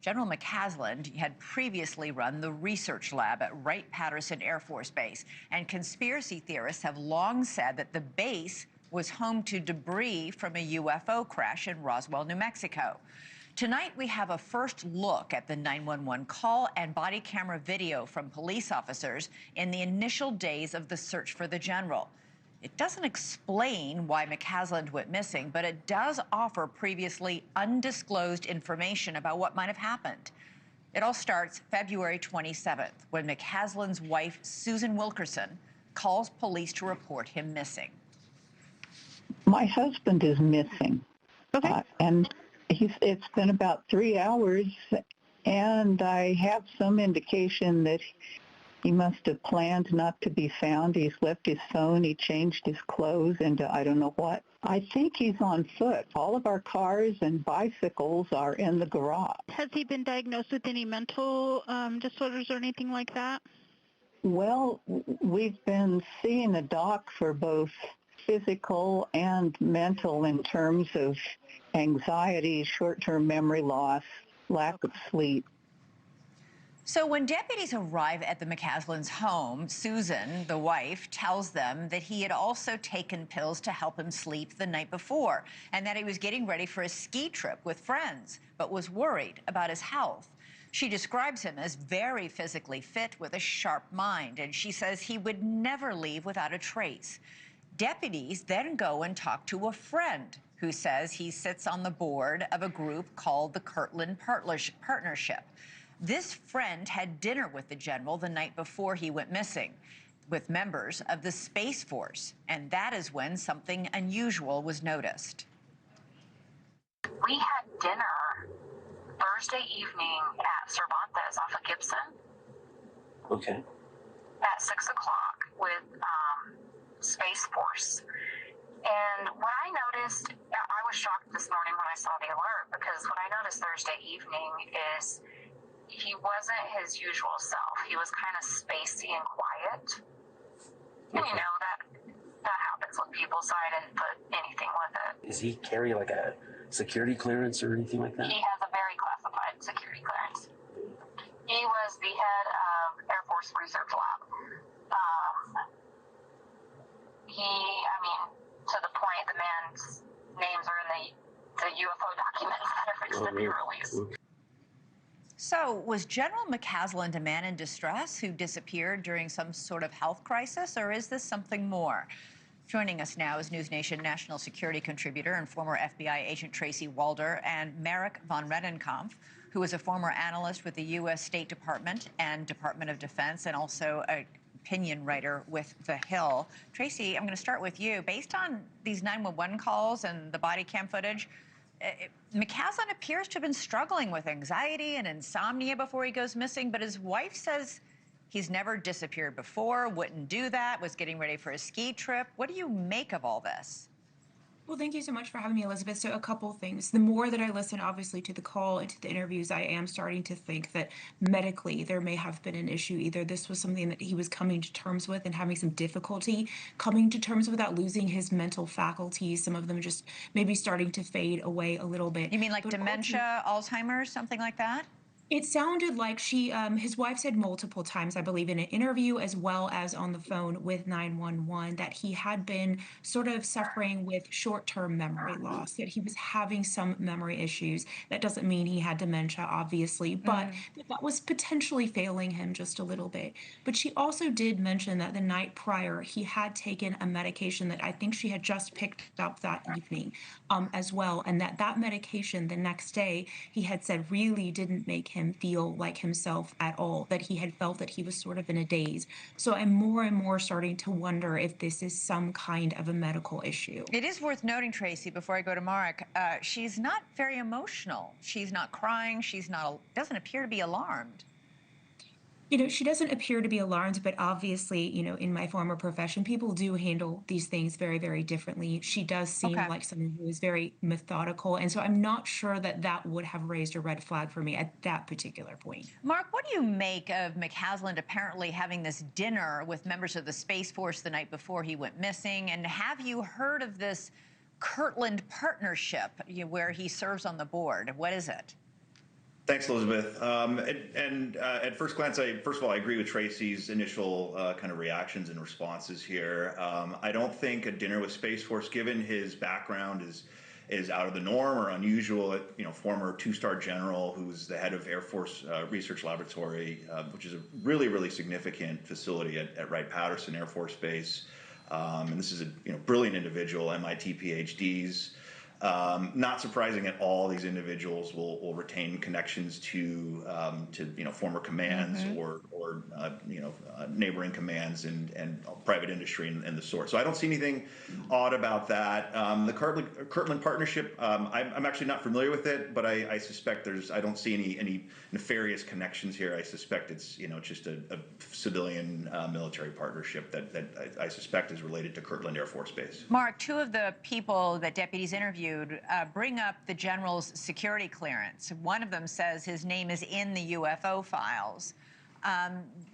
General McCasland had previously run the research lab at Wright-Patterson Air Force Base, and conspiracy theorists have long said that the base was home to debris from a UFO crash in Roswell, New Mexico. Tonight, we have a first look at the 911 call and body camera video from police officers in the initial days of the search for the general. It doesn't explain why McCasland went missing, but it does offer previously undisclosed information about what might have happened. It all starts February 27th, when McCasland's wife, Susan Wilkerson, calls police to report him missing. My husband is missing. Okay. And it's been about 3 hours, and I have some indication that he must have planned not to be found. He's left his phone. He changed his clothes into I don't know what. I think he's on foot. All of our cars and bicycles are in the garage. Has he been diagnosed with any mental disorders or anything like that? Well, we've been seeing a doc for both physical and mental in terms of anxiety, short-term memory loss, lack of sleep. So when deputies arrive at the McCasland's home, Susan, the wife, tells them that he had also taken pills to help him sleep the night before, and that he was getting ready for a ski trip with friends, but was worried about his health. She describes him as very physically fit with a sharp mind, and she says he would never leave without a trace. Deputies then go and talk to a friend who says he sits on the board of a group called the Kirtland Partnership. This friend had dinner with the general the night before he went missing with members of the Space Force, and that is when something unusual was noticed. We had dinner Thursday evening at Cervantes off of Gibson. Okay. At 6 o'clock with Space Force. And what I noticed, I was shocked this morning when I saw the alert, because what I noticed Thursday evening is he wasn't his usual self. He was kind of spacey and quiet. And you know, that happens with people, so I didn't put anything with it. Does he carry like a security clearance or anything like that? He has a very classified security clearance. He was the head of Air Force Research Lab. To the point, the man's names are in the UFO documents that are fixed to be released. So was General McCasland a man in distress who disappeared during some sort of health crisis, or is this something more? Joining us now is News Nation national security contributor and former FBI agent Tracy Walder, and Merrick von Redenkampf, who is a former analyst with the U.S. State Department and Department of Defense, and also a opinion writer with The Hill. Tracy, I'm going to start with you. Based on these 911 calls and the body cam footage, McCasland appears to have been struggling with anxiety and insomnia before he goes missing, but his wife says he's never disappeared before, wouldn't do that, was getting ready for a ski trip. What do you make of all this? Well, thank you so much for having me, Elizabeth. So a couple things. The more that I listen, obviously, to the call and to the interviews, I am starting to think that medically there may have been an issue. Either this was something that he was coming to terms with and having some difficulty coming to terms without losing his mental faculties. Some of them just maybe starting to fade away a little bit. You mean like dementia, Alzheimer's, something like that? It sounded like his wife said multiple times, I believe, in an interview as well as on the phone with 911, that he had been sort of suffering with short-term memory loss, that he was having some memory issues. That doesn't mean he had dementia, obviously, but that was potentially failing him just a little bit. But she also did mention that the night prior, he had taken a medication that I think she had just picked up that evening as well, and that medication the next day, he had said really didn't make him feel like himself at all, that he had felt that he was sort of in a daze. So I'm more and more starting to wonder if this is some kind of a medical issue. It is worth noting, Tracy, before I go to Mark, she's not very emotional. She's not crying. Doesn't appear to be alarmed. You know, she doesn't appear to be alarmed, but obviously, you know, in my former profession, people do handle these things very, very differently. She does seem like someone who is very methodical, and so I'm not sure that that would have raised a red flag for me at that particular point. Mark, what do you make of McCasland apparently having this dinner with members of the Space Force the night before he went missing? And have you heard of this Kirtland Partnership where he serves on the board? What is it? Thanks, Elizabeth. At first glance, first of all, I agree with Tracy's initial kind of reactions and responses here. I don't think a dinner with Space Force, given his background, is out of the norm or unusual. Former two-star general who's the head of Air Force Research Laboratory, which is a really, really significant facility at Wright-Patterson Air Force Base. And this is a brilliant individual, MIT PhDs. Not surprising at all, these individuals will retain connections to former commands or neighboring commands and private industry and the sort. So I don't see anything odd about that. The Kirtland partnership, I'm actually not familiar with it, but I suspect I don't see any nefarious connections here. I suspect it's just a civilian military partnership that I suspect is related to Kirtland Air Force Base. Mark, two of the people that deputies interviewed bring up the general's security clearance. One of them says his name is in the UFO files.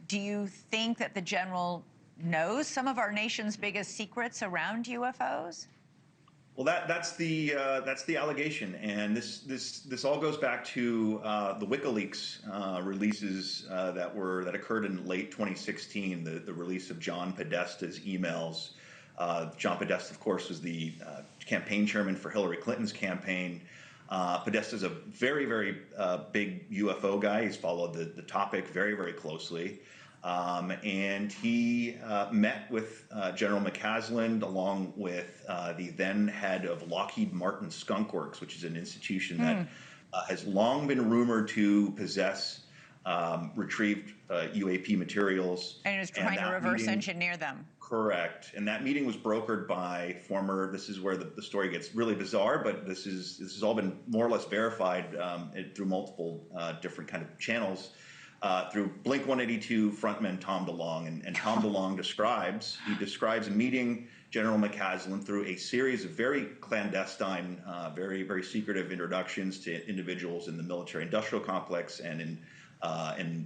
Do you think that the general knows some of our nation's biggest secrets around UFOs? Well, that's the allegation, and this all goes back to the WikiLeaks releases that occurred in late 2016. The release of John Podesta's emails. John Podesta, of course, was the campaign chairman for Hillary Clinton's campaign. Podesta's a very, very big UFO guy. He's followed the topic very, very closely. And he met with General McCasland along with the then head of Lockheed Martin Skunk Works, which is an institution that has long been rumored to possess retrieved UAP materials. And is trying to reverse engineer them. Correct. And that meeting was brokered by this is where the story gets really bizarre, but this has all been more or less verified through multiple different kind of channels. Through Blink-182 frontman Tom DeLonge. And Tom DeLonge describes a meeting General McCasland through a series of very clandestine, very, very secretive introductions to individuals in the military-industrial complex and in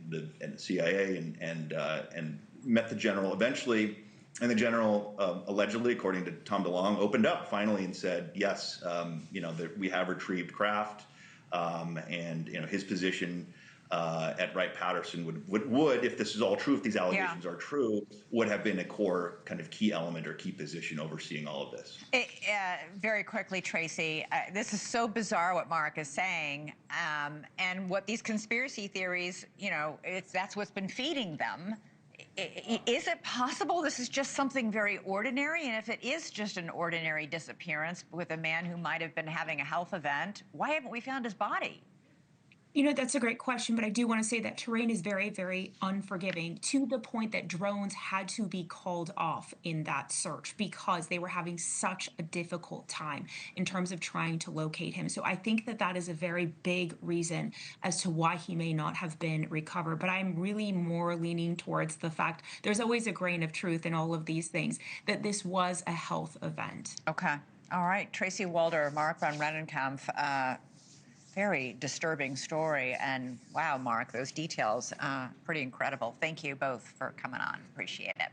the CIA and met the general eventually. And the general allegedly, according to Tom DeLonge, opened up finally and said, yes, that we have retrieved craft, and his position at Wright-Patterson would, if this is all true, if these allegations are true, would have been a core kind of key element or key position overseeing all of this. Very quickly, Tracy, this is so bizarre what Mark is saying, and what these conspiracy theories, that's what's been feeding them. Is it possible this is just something very ordinary? And if it is just an ordinary disappearance with a man who might have been having a health event, why haven't we found his body? That's a great question, but I do want to say that terrain is very, very unforgiving to the point that drones had to be called off in that search because they were having such a difficult time in terms of trying to locate him. So I think that is a very big reason as to why he may not have been recovered. But I'm really more leaning towards the fact there's always a grain of truth in all of these things, that this was a health event. Okay. All right. Tracy Walder, Mark von Rennenkampf. Very disturbing story. And wow, Mark, those details, pretty incredible. Thank you both for coming on. Appreciate it.